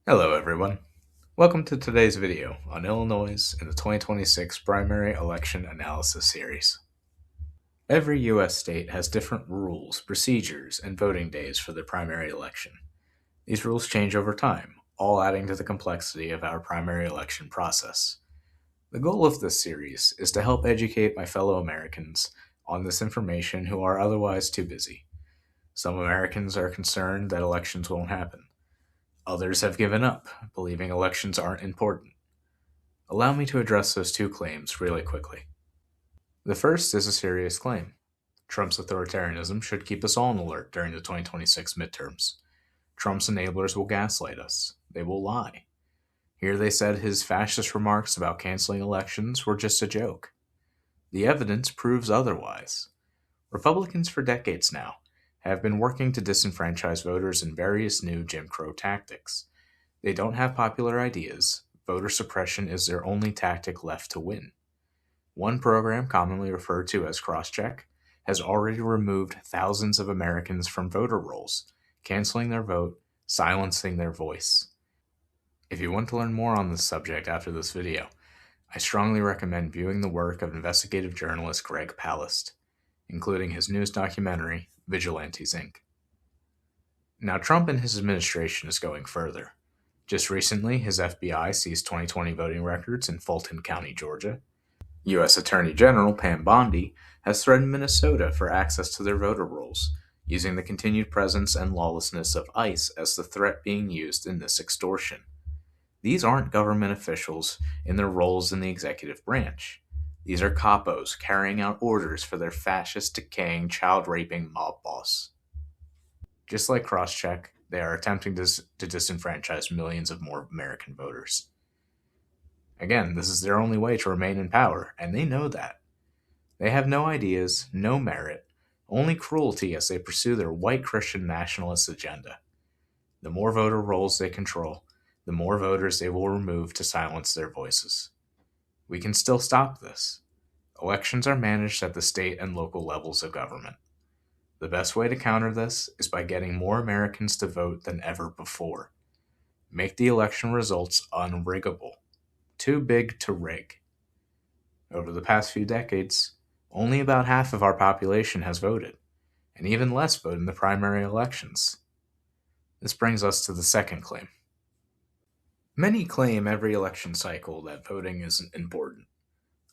Hello everyone. Welcome to today's video on Illinois in the 2026 primary election analysis series. Every U.S. state has different rules, procedures, and voting days for their primary election. These rules change over time, all adding to the complexity of our primary election process. The goal of this series is to help educate my fellow Americans on this information who are otherwise too busy. Some Americans are concerned that elections won't happen. Others have given up, believing elections aren't important. Allow me to address those two claims really quickly. The first is a serious claim. Trump's authoritarianism should keep us all on alert during the 2026 midterms. Trump's enablers will gaslight us. They will lie. Here they said his fascist remarks about canceling elections were just a joke. The evidence proves otherwise. Republicans for decades now have been working to disenfranchise voters in various new Jim Crow tactics. They don't have popular ideas. Voter suppression is their only tactic left to win. One program, commonly referred to as crosscheck, has already removed thousands of Americans from voter rolls, canceling their vote, silencing their voice. If you want to learn more on this subject after this video, I strongly recommend viewing the work of investigative journalist Greg Palast, including his newest documentary, Vigilantes Inc. Now, Trump and his administration is going further. Just recently, his FBI seized 2020 voting records in Fulton County, Georgia. U.S. Attorney General Pam Bondi has threatened Minnesota for access to their voter rolls, using the continued presence and lawlessness of ICE as the threat being used in this extortion. These aren't government officials in their roles in the executive branch. These are capos carrying out orders for their fascist, decaying, child-raping mob boss. Just like crosscheck, they are attempting to disenfranchise millions of more American voters. Again, this is their only way to remain in power, and they know that. They have no ideas, no merit, only cruelty as they pursue their white Christian nationalist agenda. The more voter rolls they control, the more voters they will remove to silence their voices. We can still stop this. Elections are managed at the state and local levels of government. The best way to counter this is by getting more Americans to vote than ever before. Make the election results unriggable. Too big to rig. Over the past few decades, only about half of our population has voted, and even less vote in the primary elections. This brings us to the second claim. Many claim every election cycle that voting isn't important.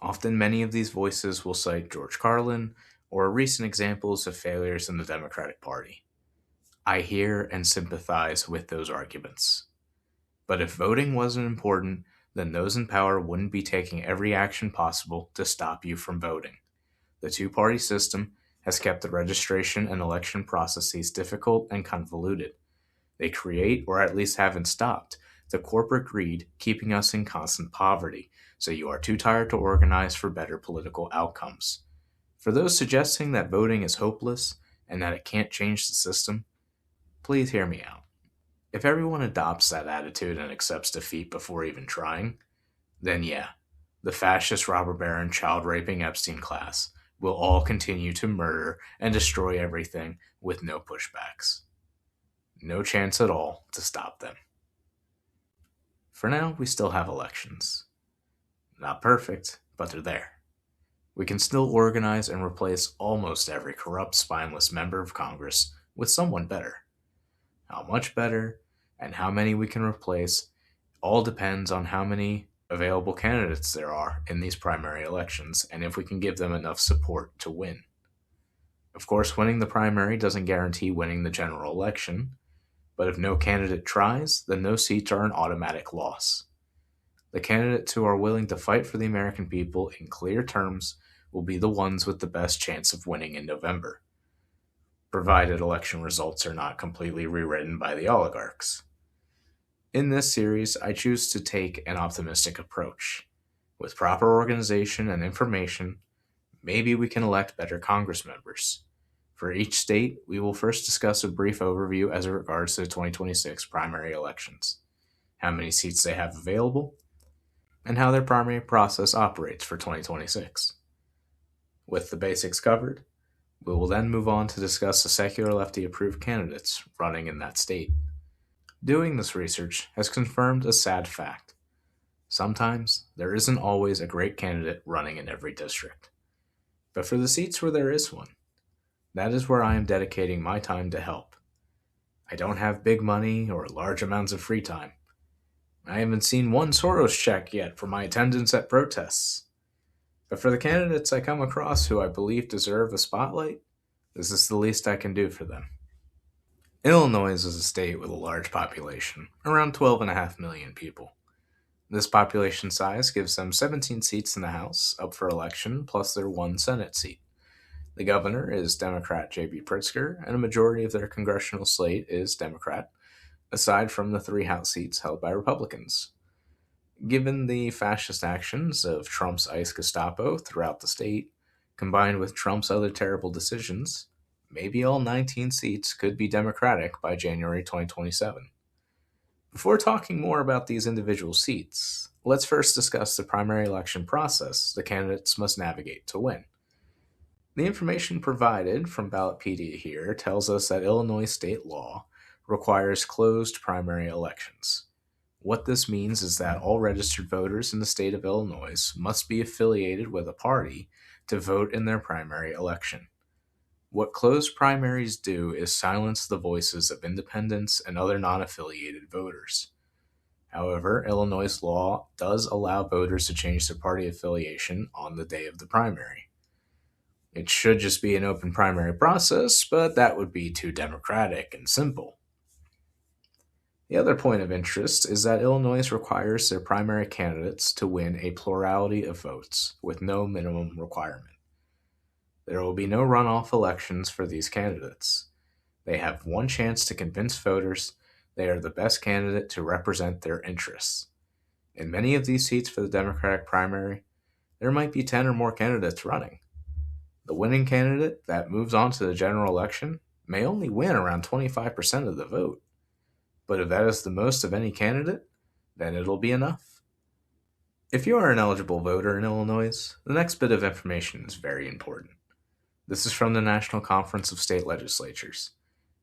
Often many of these voices will cite George Carlin or recent examples of failures in the Democratic Party. I hear and sympathize with those arguments. But if voting wasn't important, then those in power wouldn't be taking every action possible to stop you from voting. The two-party system has kept the registration and election processes difficult and convoluted. They create, or at least haven't stopped, the corporate greed keeping us in constant poverty, so you are too tired to organize for better political outcomes. For those suggesting that voting is hopeless and that it can't change the system, please hear me out. If everyone adopts that attitude and accepts defeat before even trying, then yeah, the fascist robber baron child raping Epstein class will all continue to murder and destroy everything with no pushbacks. No chance at all to stop them. For now, we still have elections. Not perfect, but they're there. We can still organize and replace almost every corrupt, spineless member of Congress with someone better. How much better and how many we can replace all depends on how many available candidates there are in these primary elections and if we can give them enough support to win. Of course, winning the primary doesn't guarantee winning the general election, but if no candidate tries, then those seats are an automatic loss. The candidates who are willing to fight for the American people in clear terms will be the ones with the best chance of winning in November, provided election results are not completely rewritten by the oligarchs. In this series, I choose to take an optimistic approach. With proper organization and information, maybe we can elect better Congress members. For each state, we will first discuss a brief overview as it regards to the 2026 primary elections, how many seats they have available, and how their primary process operates for 2026. With the basics covered, we will then move on to discuss the secular lefty approved candidates running in that state. Doing this research has confirmed a sad fact. Sometimes there isn't always a great candidate running in every district. But for the seats where there is one, that is where I am dedicating my time to help. I don't have big money or large amounts of free time. I haven't seen one Soros check yet for my attendance at protests. But for the candidates I come across who I believe deserve a spotlight, this is the least I can do for them. Illinois is a state with a large population, around 12.5 million people. This population size gives them 17 seats in the House up for election, plus their one Senate seat. The governor is Democrat J.B. Pritzker, and a majority of their congressional slate is Democrat, aside from the 3 House seats held by Republicans. Given the fascist actions of Trump's ICE Gestapo throughout the state, combined with Trump's other terrible decisions, maybe all 19 seats could be Democratic by January 2027. Before talking more about these individual seats, let's first discuss the primary election process the candidates must navigate to win. The information provided from Ballotpedia here tells us that Illinois state law requires closed primary elections. What this means is that all registered voters in the state of Illinois must be affiliated with a party to vote in their primary election. What closed primaries do is silence the voices of independents and other non-affiliated voters. However, Illinois law does allow voters to change their party affiliation on the day of the primary. It should just be an open primary process, but that would be too democratic and simple. The other point of interest is that Illinois requires their primary candidates to win a plurality of votes with no minimum requirement. There will be no runoff elections for these candidates. They have one chance to convince voters they are the best candidate to represent their interests. In many of these seats for the Democratic primary, there might be 10 or more candidates running. The winning candidate that moves on to the general election may only win around 25% of the vote. But if that is the most of any candidate, then it'll be enough. If you are an eligible voter in Illinois, the next bit of information is very important. This is from the National Conference of State Legislatures.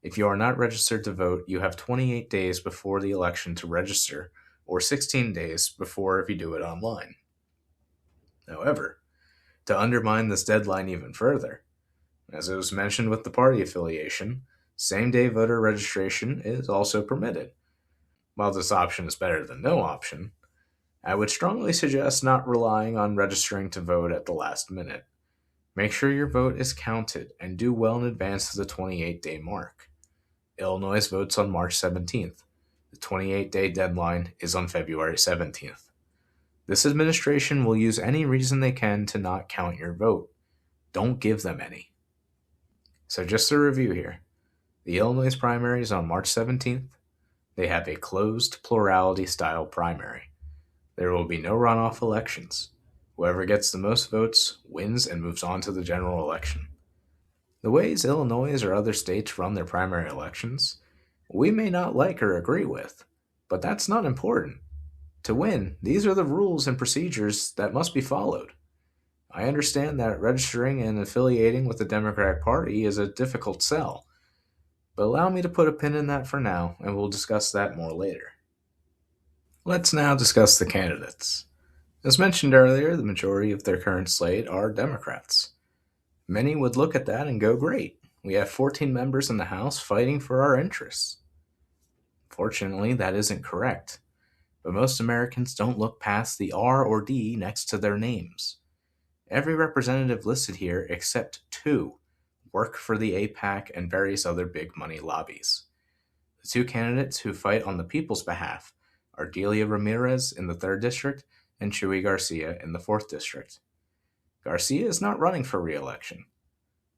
If you are not registered to vote, you have 28 days before the election to register, or 16 days before if you do it online. However, to undermine this deadline even further, as it was mentioned with the party affiliation, same-day voter registration is also permitted. While this option is better than no option, I would strongly suggest not relying on registering to vote at the last minute. Make sure your vote is counted and do well in advance of the 28-day mark. Illinois votes on March 17th. The 28-day deadline is on February 17th. This administration will use any reason they can to not count your vote. Don't give them any. So just a review here. The Illinois primary is on March 17th. They have a closed plurality-style primary. There will be no runoff elections. Whoever gets the most votes wins and moves on to the general election. The ways Illinois or other states run their primary elections, we may not like or agree with, but that's not important. To win, these are the rules and procedures that must be followed. I understand that registering and affiliating with the Democratic Party is a difficult sell, but allow me to put a pin in that for now, and we'll discuss that more later. Let's now discuss the candidates. As mentioned earlier, the majority of their current slate are Democrats. Many would look at that and go, great, we have 14 members in the House fighting for our interests. Fortunately, that isn't correct, but most Americans don't look past the R or D next to their names. Every representative listed here, except 2, work for the AIPAC and various other big money lobbies. The 2 candidates who fight on the people's behalf are Delia Ramirez in the 3rd District and Chuy Garcia in the 4th District. Garcia is not running for re-election.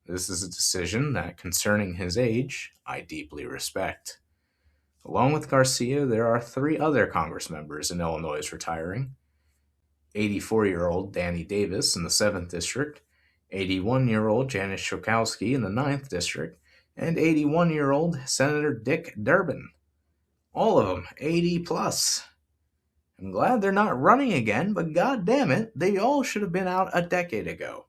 This is a decision that, concerning his age, I deeply respect. Along with Garcia, there are 3 other Congress members in Illinois retiring. 84-year-old Danny Davis in the 7th District, 81-year-old Janice Schokowsky in the 9th District, and 81-year-old Senator Dick Durbin. All of them 80 plus. I'm glad they're not running again, but god damn it, they all should have been out a decade ago.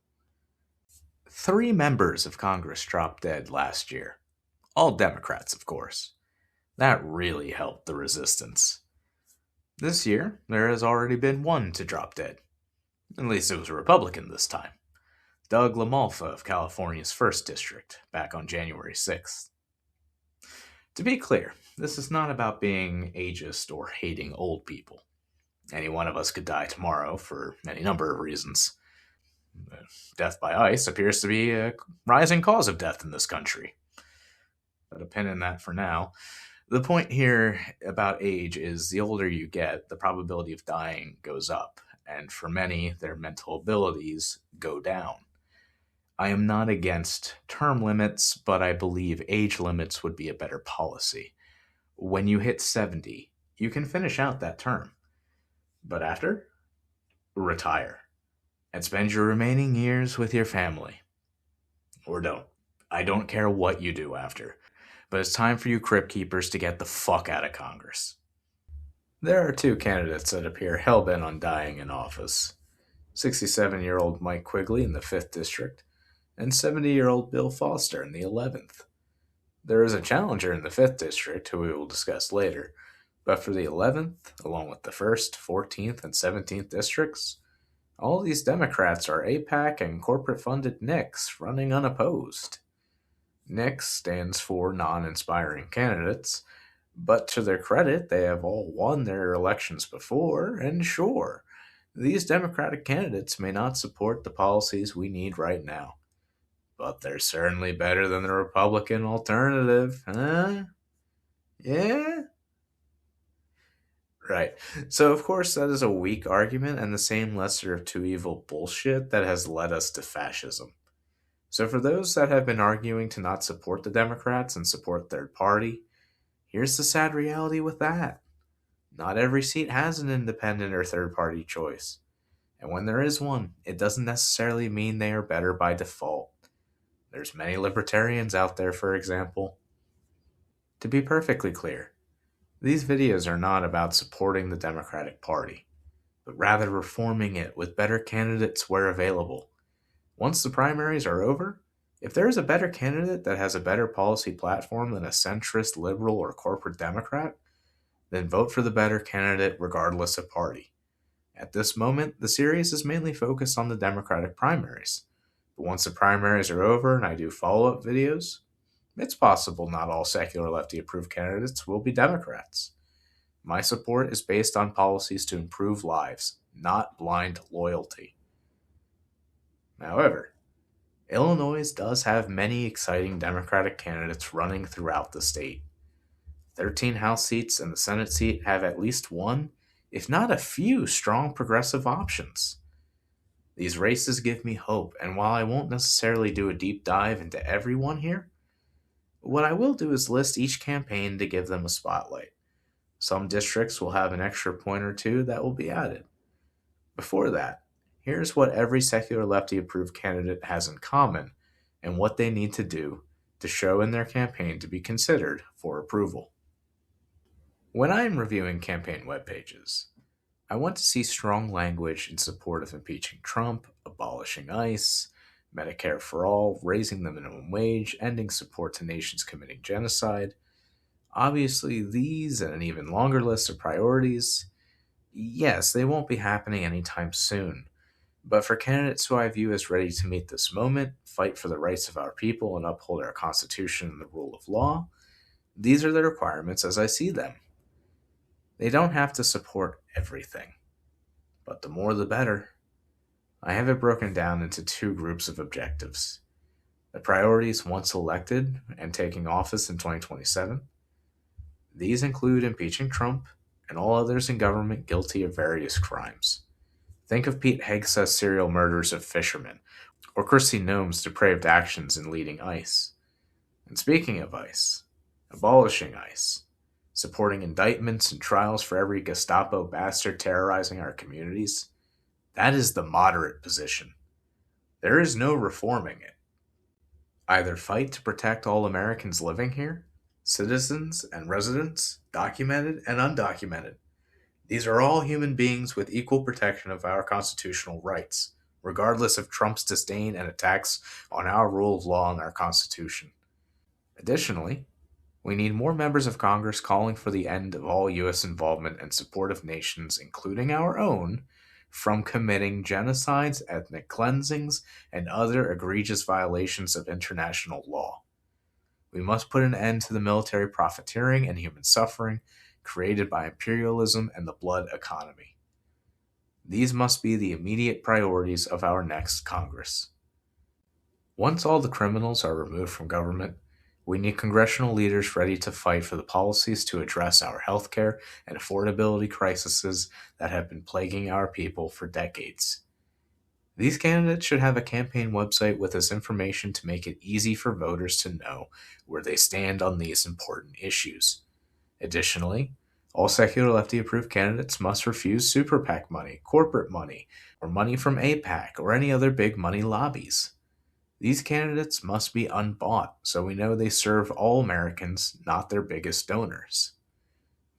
3 members of Congress dropped dead last year. All Democrats, of course. That really helped the resistance. This year, there has already been one to drop dead. At least it was a Republican this time. Doug LaMalfa of California's 1st District, back on January 6th. To be clear, this is not about being ageist or hating old people. Any one of us could die tomorrow for any number of reasons. Death by ice appears to be a rising cause of death in this country. Put a pin in that for now. The point here about age is the older you get, the probability of dying goes up, and for many, their mental abilities go down. I am not against term limits, but I believe age limits would be a better policy. When you hit 70, you can finish out that term. But after, retire and spend your remaining years with your family. Or don't. I don't care what you do after. But it's time for you crypt keepers to get the fuck out of Congress. There are 2 candidates that appear hell-bent on dying in office. 67-year-old Mike Quigley in the 5th District, and 70-year-old Bill Foster in the 11th. There is a challenger in the 5th District, who we will discuss later, but for the 11th, along with the 1st, 14th, and 17th districts, all these Democrats are AIPAC and corporate-funded NICs running unopposed. NICS stands for non-inspiring candidates, but to their credit, they have all won their elections before, and sure, these Democratic candidates may not support the policies we need right now, but they're certainly better than the Republican alternative, huh? Yeah? Right. So, of course, that is a weak argument and the same lesser of two evil bullshit that has led us to fascism. So for those that have been arguing to not support the Democrats and support third party, here's the sad reality with that. Not every seat has an independent or third party choice. And when there is one, it doesn't necessarily mean they are better by default. There's many libertarians out there, for example. To be perfectly clear, these videos are not about supporting the Democratic Party, but rather reforming it with better candidates where available. Once the primaries are over, if there is a better candidate that has a better policy platform than a centrist, liberal, or corporate Democrat, then vote for the better candidate regardless of party. At this moment, the series is mainly focused on the Democratic primaries. But once the primaries are over and I do follow-up videos, it's possible not all secular lefty-approved candidates will be Democrats. My support is based on policies to improve lives, not blind loyalty. However, Illinois does have many exciting Democratic candidates running throughout the state. 13 House seats and the Senate seat have at least one, if not a few, strong progressive options. These races give me hope, and while I won't necessarily do a deep dive into everyone here, what I will do is list each campaign to give them a spotlight. Some districts will have an extra point or two that will be added. Before that, here's what every secular lefty-approved candidate has in common and what they need to do to show in their campaign to be considered for approval. When I am reviewing campaign web pages, I want to see strong language in support of impeaching Trump, abolishing ICE, Medicare for all, raising the minimum wage, ending support to nations committing genocide. Obviously, these and an even longer list of priorities, yes, they won't be happening anytime soon. But for candidates who I view as ready to meet this moment, fight for the rights of our people, and uphold our Constitution and the rule of law, these are the requirements as I see them. They don't have to support everything, but the more the better. I have it broken down into 2 groups of objectives. The priorities once elected and taking office in 2027. These include impeaching Trump and all others in government guilty of various crimes. Think of Pete Hegseth's serial murders of fishermen, or Kristi Noem's depraved actions in leading ICE. And speaking of ICE, abolishing ICE, supporting indictments and trials for every Gestapo bastard terrorizing our communities, that is the moderate position. There is no reforming it. Either fight to protect all Americans living here, citizens and residents, documented and undocumented. These are all human beings with equal protection of our constitutional rights, regardless of Trump's disdain and attacks on our rule of law and our Constitution. Additionally, We need more members of Congress calling for the end of all U.S. involvement and support of nations, including our own, from committing genocides, ethnic cleansings, and other egregious violations of international law. We must put an end to the military profiteering and human suffering created by imperialism and the blood economy. These must be the immediate priorities of our next Congress. Once all the criminals are removed from government, we need congressional leaders ready to fight for the policies to address our healthcare and affordability crises that have been plaguing our people for decades. These candidates should have a campaign website with this information to make it easy for voters to know where they stand on these important issues. Additionally, all secular lefty approved candidates must refuse super PAC money, corporate money, or money from AIPAC or any other big money lobbies. These candidates must be unbought so we know they serve all Americans, not their biggest donors.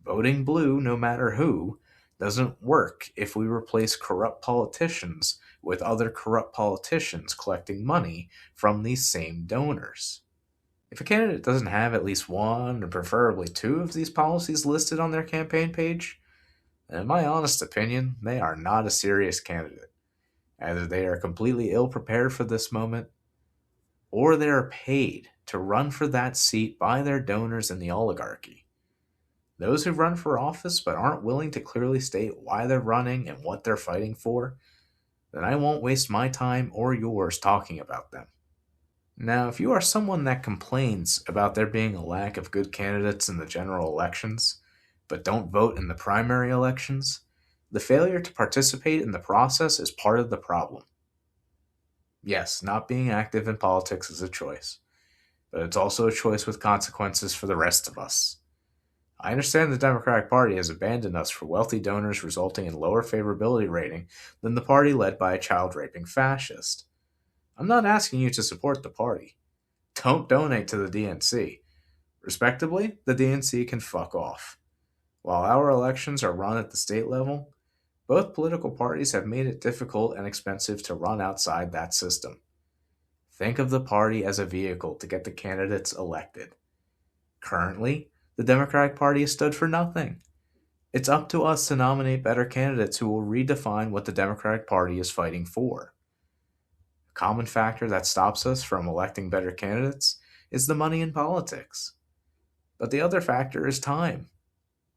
Voting blue, no matter who, doesn't work if we replace corrupt politicians with other corrupt politicians collecting money from these same donors. If a candidate doesn't have at least one, or preferably two, of these policies listed on their campaign page, then in my honest opinion, they are not a serious candidate. Either they are completely ill-prepared for this moment, or they are paid to run for that seat by their donors in the oligarchy. Those who run for office but aren't willing to clearly state why they're running and what they're fighting for, then I won't waste my time or yours talking about them. Now, if you are someone that complains about there being a lack of good candidates in the general elections, but don't vote in the primary elections, the failure to participate in the process is part of the problem. Yes, not being active in politics is a choice, but it's also a choice with consequences for the rest of us. I understand the Democratic Party has abandoned us for wealthy donors, resulting in lower favorability rating than the party led by a child-raping fascist. I'm not asking you to support the party. Don't donate to the DNC. Respectably, the DNC can fuck off. While our elections are run at the state level, both political parties have made it difficult and expensive to run outside that system. Think of the party as a vehicle to get the candidates elected. Currently, the Democratic Party has stood for nothing. It's up to us to nominate better candidates who will redefine what the Democratic Party is fighting for. A common factor that stops us from electing better candidates is the money in politics. But the other factor is time.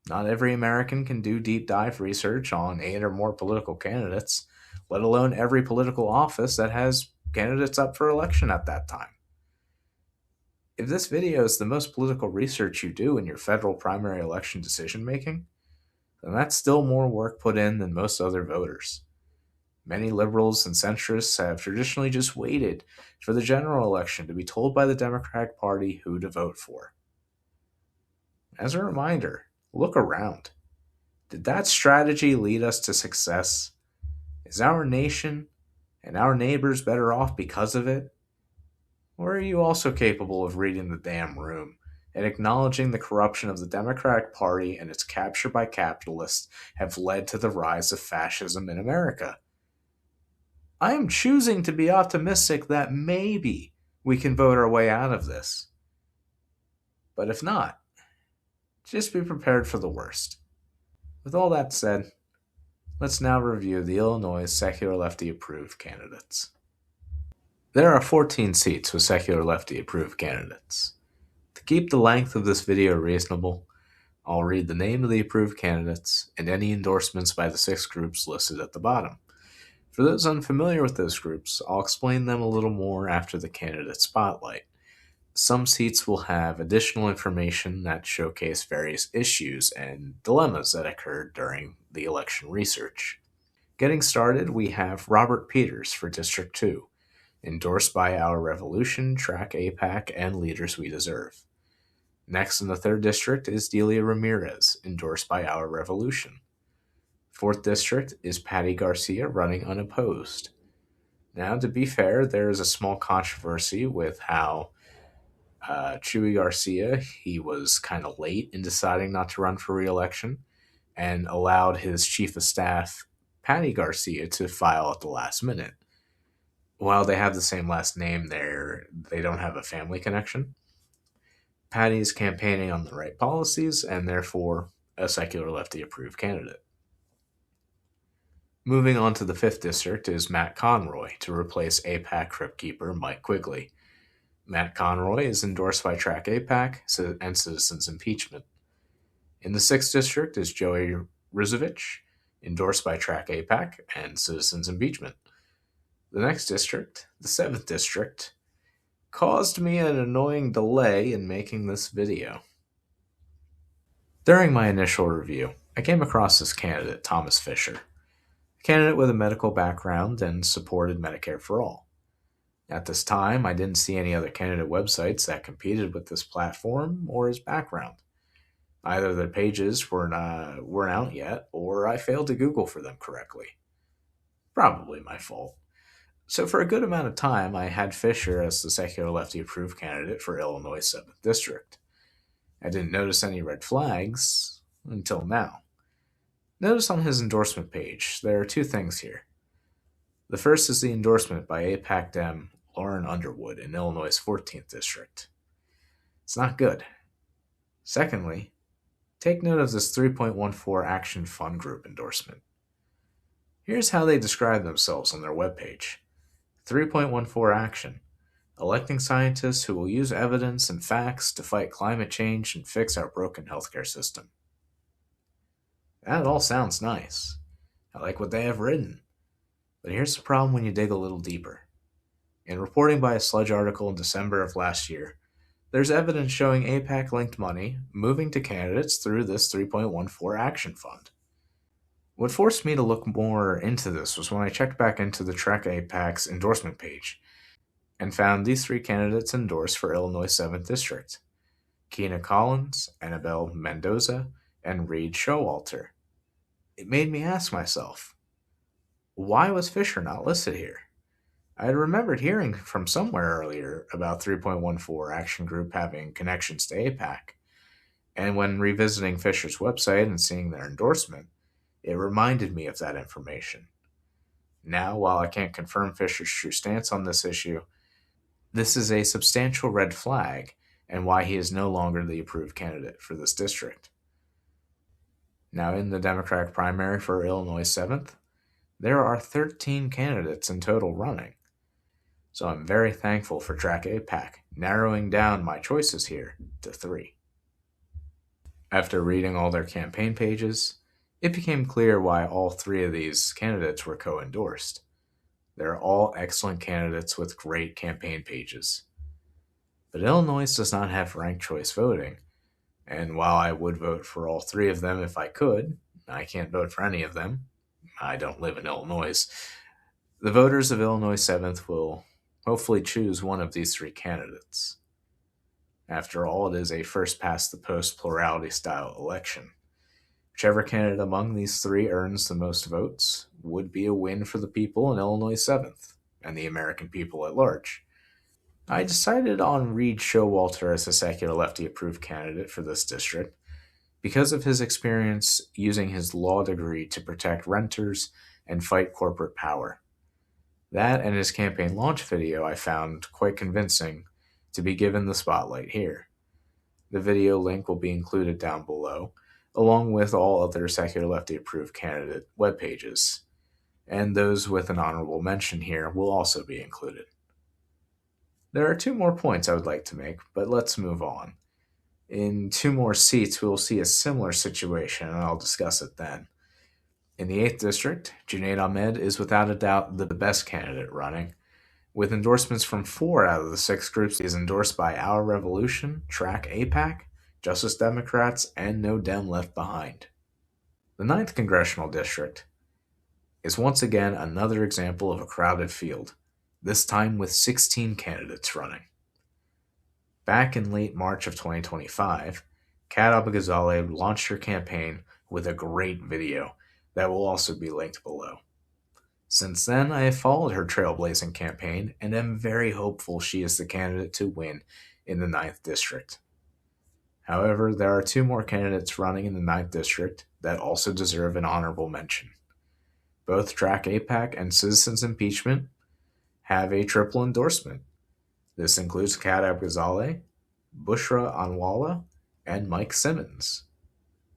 Not every American can do deep dive research on 8 or more political candidates, let alone every political office that has candidates up for election at that time. If this video is the most political research you do in your federal primary election decision making, then that's still more work put in than most other voters. Many liberals and centrists have traditionally just waited for the general election to be told by the Democratic Party who to vote for. As a reminder, look around. Did that strategy lead us to success? Is our nation and our neighbors better off because of it? Or are you also capable of reading the damn room and acknowledging the corruption of the Democratic Party and its capture by capitalists have led to the rise of fascism in America? I am choosing to be optimistic that maybe we can vote our way out of this. But if not, just be prepared for the worst. With all that said, let's now review the Illinois secular lefty approved candidates. There are 14 seats with secular lefty approved candidates. To keep the length of this video reasonable, I'll read the name of the approved candidates and any endorsements by the 6 groups listed at the bottom. For those unfamiliar with those groups, I'll explain them a little more after the candidate spotlight. Some seats will have additional information that showcase various issues and dilemmas that occurred during the election research. Getting started, we have Robert Peters for District 2. Endorsed by Our Revolution, Track AIPAC, and Leaders We Deserve. Next in the 3rd District is Delia Ramirez, endorsed by Our Revolution. 4th District is Patty Garcia, running unopposed. Now, to be fair, there is a small controversy with how Chuy Garcia, he was kind of late in deciding not to run for re-election and allowed his chief of staff, Patty Garcia, to file at the last minute. While they have the same last name, they don't have a family connection. Patty is campaigning on the right policies and therefore a secular lefty approved candidate. Moving on to the 5th District is Matt Conroy to replace AIPAC Crypt Keeper Mike Quigley. Matt Conroy is endorsed by Track AIPAC and Citizens Impeachment. In the 6th District is Joey Rizovich, endorsed by Track AIPAC and Citizens Impeachment. The next district, the 7th District, caused me an annoying delay in making this video. During my initial review, I came across this candidate, Thomas Fisher, a candidate with a medical background and supported Medicare for All. At this time, I didn't see any other candidate websites that competed with this platform or his background. Either their pages weren't out yet, or I failed to Google for them correctly. Probably my fault. So for a good amount of time, I had Fisher as the secular lefty approved candidate for Illinois' 7th District. I didn't notice any red flags until now. Notice on his endorsement page, there are 2 things here. The first is the endorsement by AIPAC Dem Lauren Underwood in Illinois' 14th District. It's not good. Secondly, take note of this 3.14 Action Fund Group endorsement. Here's how they describe themselves on their webpage. 3.14 Action. Electing scientists who will use evidence and facts to fight climate change and fix our broken healthcare system. That all sounds nice. I like what they have written. But here's the problem when you dig a little deeper. In reporting by a Sludge article in December of last year, there's evidence showing AIPAC-linked money moving to candidates through this 3.14 Action Fund. What forced me to look more into this was when I checked back into the Trek AIPAC's endorsement page and found these 3 candidates endorsed for Illinois' 7th District: Keena Collins, Annabelle Mendoza, and Reed Showalter. It made me ask myself, why was Fisher not listed here? I had remembered hearing from somewhere earlier about 3.14 Action Group having connections to AIPAC, and when revisiting Fisher's website and seeing their endorsement, it reminded me of that information. Now, while I can't confirm Fisher's true stance on this issue, this is a substantial red flag and why he is no longer the approved candidate for this district. Now, in the Democratic primary for Illinois' 7th, there are 13 candidates in total running. So I'm very thankful for Track AIPAC narrowing down my choices here to 3. After reading all their campaign pages, it became clear why all 3 of these candidates were co-endorsed. They're all excellent candidates with great campaign pages. But Illinois does not have ranked choice voting, and while I would vote for all 3 of them if I could, I can't vote for any of them. I don't live in Illinois. The voters of Illinois 7th will hopefully choose one of these 3 candidates. After all, it is a first-past-the-post plurality-style election. Whichever candidate among these 3 earns the most votes would be a win for the people in Illinois 7th and the American people at large. I decided on Reed Showalter as a secular lefty-approved candidate for this district because of his experience using his law degree to protect renters and fight corporate power. That and his campaign launch video I found quite convincing to be given the spotlight here. The video link will be included down below, along with all other secular lefty-approved candidate web pages, and those with an honorable mention here will also be included. There are 2 more points I would like to make, but let's move on. In 2 more seats, we will see a similar situation, and I'll discuss it then. In the 8th District, Junaid Ahmed is without a doubt the best candidate running. With endorsements from 4 out of the 6 groups, he is endorsed by Our Revolution, Track AIPAC, Justice Democrats, and No Dem Left Behind. The 9th Congressional District is once again another example of a crowded field, this time with 16 candidates running. Back in late March of 2025, Kat Abou-Ghazaleh launched her campaign with a great video that will also be linked below. Since then, I have followed her trailblazing campaign and am very hopeful she is the candidate to win in the 9th District. However, there are 2 more candidates running in the 9th District that also deserve an honorable mention. Both Track AIPAC and Citizens Impeachment have a triple endorsement. This includes Kat Abou-Ghazaleh, Bushra Anwala, and Mike Simmons.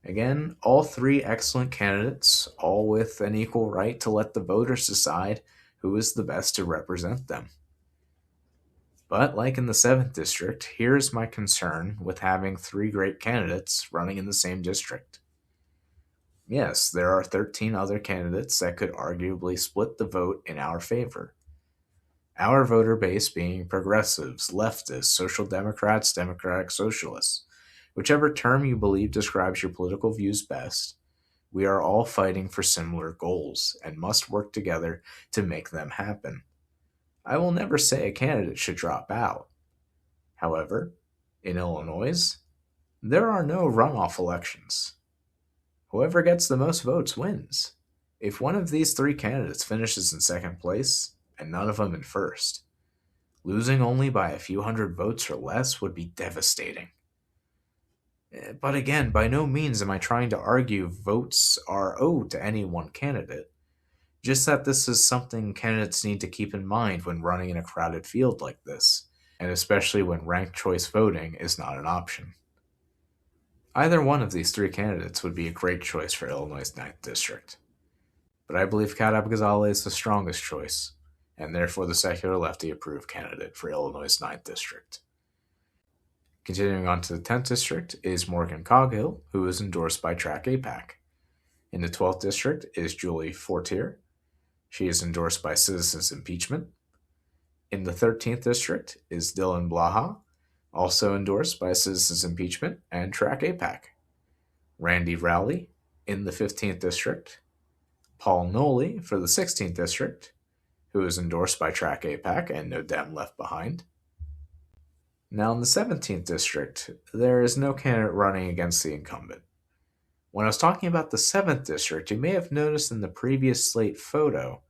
Again, all three excellent candidates, all with an equal right to let the voters decide who is the best to represent them. But like in the 7th district, here's my concern with having three great candidates running in the same district. Yes, there are 13 other candidates that could arguably split the vote in our favor. Our voter base being progressives, leftists, social democrats, democratic socialists. Whichever term you believe describes your political views best, we are all fighting for similar goals and must work together to make them happen. I will never say a candidate should drop out. However, in Illinois, there are no runoff elections. Whoever gets the most votes wins. If one of these three candidates finishes in second place, and none of them in first, losing only by a few hundred votes or less would be devastating. But again, by no means am I trying to argue votes are owed to any one candidate. Just that this is something candidates need to keep in mind when running in a crowded field like this, and especially when ranked choice voting is not an option. Either one of these three candidates would be a great choice for Illinois' 9th District. But I believe Kat Abgazali is the strongest choice, and therefore the secular lefty approved candidate for Illinois' 9th District. Continuing on to the 10th District is Morgan Coghill, who is endorsed by Track AIPAC. In the 12th District is Julie Fortier. She is endorsed by Citizens Impeachment. In the 13th District is Dylan Blaha, also endorsed by Citizens Impeachment and Track AIPAC. Randy Rowley in the 15th District. Paul Noley for the 16th District, who is endorsed by Track AIPAC and no Dem left behind. Now in the 17th District, there is no candidate running against the incumbent. When I was talking about the 7th District, you may have noticed in the previous Slate photo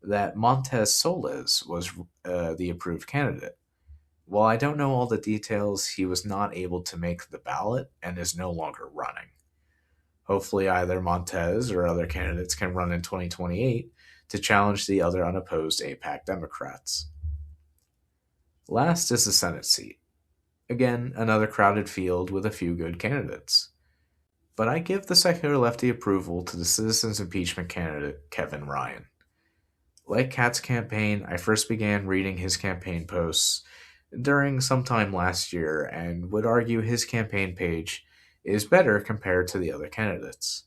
that Montez Solis was the approved candidate. While I don't know all the details, he was not able to make the ballot and is no longer running. Hopefully either Montez or other candidates can run in 2028 to challenge the other unopposed AIPAC Democrats. Last is the Senate seat. Again, another crowded field with a few good candidates. But I give the secular lefty approval to the Citizens Impeachment candidate, Kevin Ryan. Like Kat's campaign, I first began reading his campaign posts during sometime last year and would argue his campaign page is better compared to the other candidates.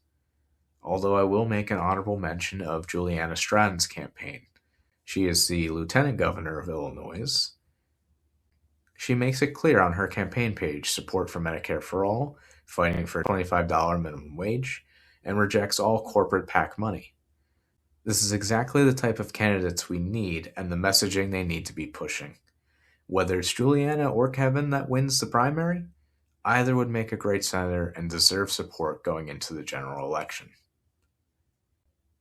Although I will make an honorable mention of Juliana Stratton's campaign. She is the lieutenant governor of Illinois. She makes it clear on her campaign page support for Medicare for all, fighting for a $25 minimum wage, and rejects all corporate PAC money. This is exactly the type of candidates we need and the messaging they need to be pushing. Whether it's Juliana or Kevin that wins the primary, either would make a great senator and deserve support going into the general election.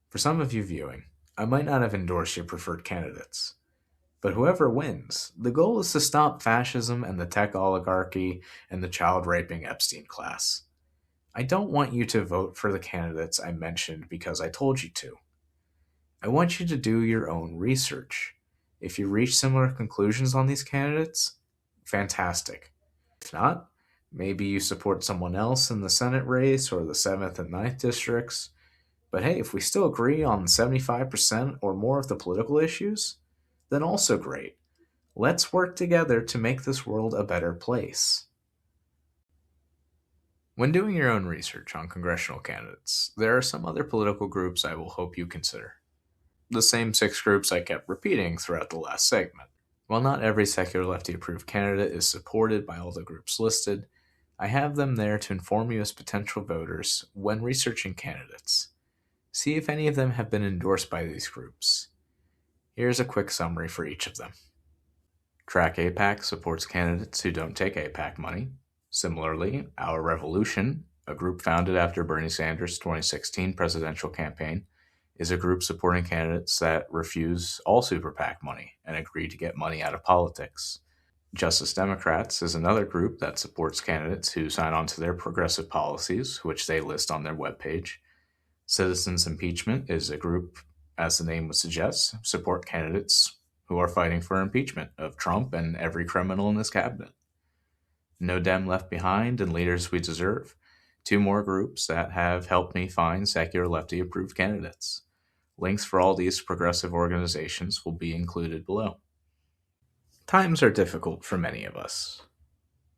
For some of you viewing, I might not have endorsed your preferred candidates. But whoever wins, the goal is to stop fascism and the tech oligarchy and the child-raping Epstein class. I don't want you to vote for the candidates I mentioned because I told you to. I want you to do your own research. If you reach similar conclusions on these candidates, fantastic. If not, maybe you support someone else in the Senate race or the 7th and 9th districts. But hey, if we still agree on 75% or more of the political issues, then also great. Let's work together to make this world a better place. When doing your own research on congressional candidates, there are some other political groups I will hope you consider. The same 6 groups I kept repeating throughout the last segment. While not every secular lefty approved candidate is supported by all the groups listed, I have them there to inform you as potential voters when researching candidates. See if any of them have been endorsed by these groups. Here's a quick summary for each of them. Track AIPAC supports candidates who don't take AIPAC money. Similarly, Our Revolution, a group founded after Bernie Sanders' 2016 presidential campaign, is a group supporting candidates that refuse all super PAC money and agree to get money out of politics. Justice Democrats is another group that supports candidates who sign on to their progressive policies, which they list on their webpage. Citizens Impeachment is a group, as the name would suggest, support candidates who are fighting for impeachment of Trump and every criminal in his cabinet. No Dem Left Behind and Leaders We Deserve, two more groups that have helped me find secular lefty approved candidates. Links for all these progressive organizations will be included below. Times are difficult for many of us.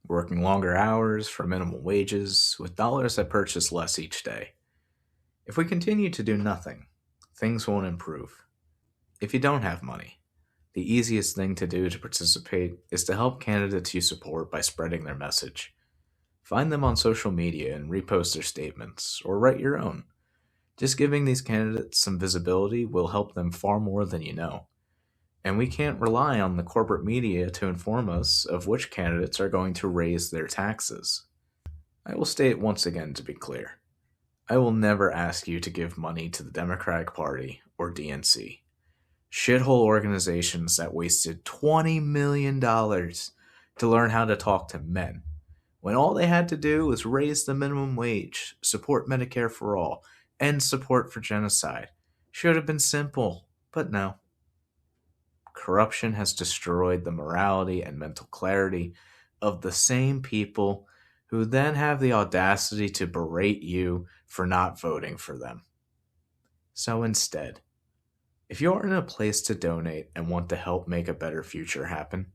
Working longer hours for minimal wages, with dollars that purchase less each day. If we continue to do nothing, things won't improve. If you don't have money, the easiest thing to do to participate is to help candidates you support by spreading their message. Find them on social media and repost their statements, or write your own. Just giving these candidates some visibility will help them far more than you know. And we can't rely on the corporate media to inform us of which candidates are going to raise their taxes. I will state once again to be clear. I will never ask you to give money to the Democratic Party or DNC. Shithole organizations that wasted $20 million to learn how to talk to men, when all they had to do was raise the minimum wage, support Medicare for all, end support for genocide. Should have been simple, but no. Corruption has destroyed the morality and mental clarity of the same people who then have the audacity to berate you for not voting for them. So instead, if you are in a place to donate and want to help make a better future happen,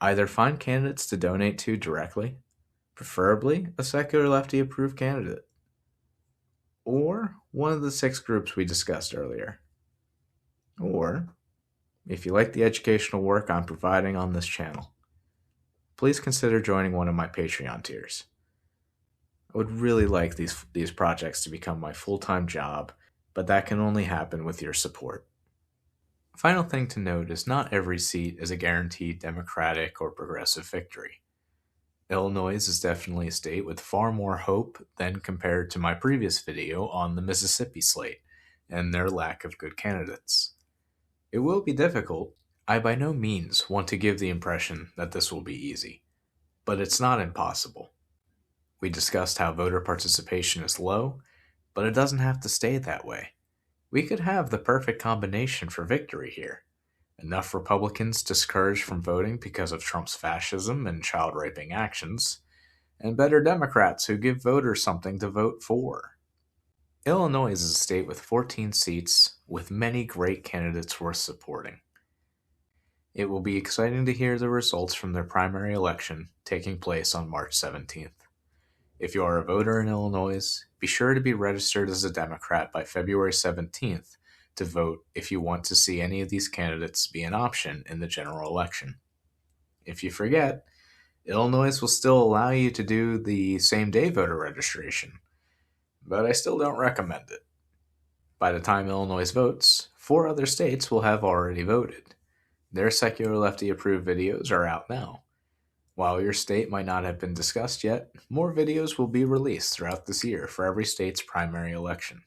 either find candidates to donate to directly, preferably a secular lefty approved candidate, or one of the 6 groups we discussed earlier. Or, if you like the educational work I'm providing on this channel, please consider joining one of my Patreon tiers. I would really like these projects to become my full-time job, but that can only happen with your support. Final thing to note is not every seat is a guaranteed Democratic or progressive victory. Illinois is definitely a state with far more hope than compared to my previous video on the Mississippi slate and their lack of good candidates. It will be difficult. I by no means want to give the impression that this will be easy, but it's not impossible. We discussed how voter participation is low, but it doesn't have to stay that way. We could have the perfect combination for victory here. Enough Republicans discouraged from voting because of Trump's fascism and child-raping actions, and better Democrats who give voters something to vote for. Illinois is a state with 14 seats, with many great candidates worth supporting. It will be exciting to hear the results from their primary election taking place on March 17th. If you are a voter in Illinois, be sure to be registered as a Democrat by February 17th to vote if you want to see any of these candidates be an option in the general election. If you forget, Illinois will still allow you to do the same-day voter registration, but I still don't recommend it. By the time Illinois votes, 4 other states will have already voted. Their secular lefty approved videos are out now. While your state might not have been discussed yet, more videos will be released throughout this year for every state's primary election.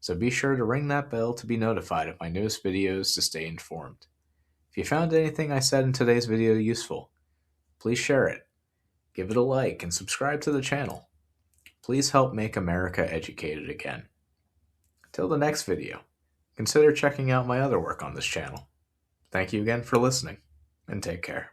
So be sure to ring that bell to be notified of my newest videos to stay informed. If you found anything I said in today's video useful, please share it, give it a like, and subscribe to the channel. Please help make America educated again. Till the next video, consider checking out my other work on this channel. Thank you again for listening, and take care.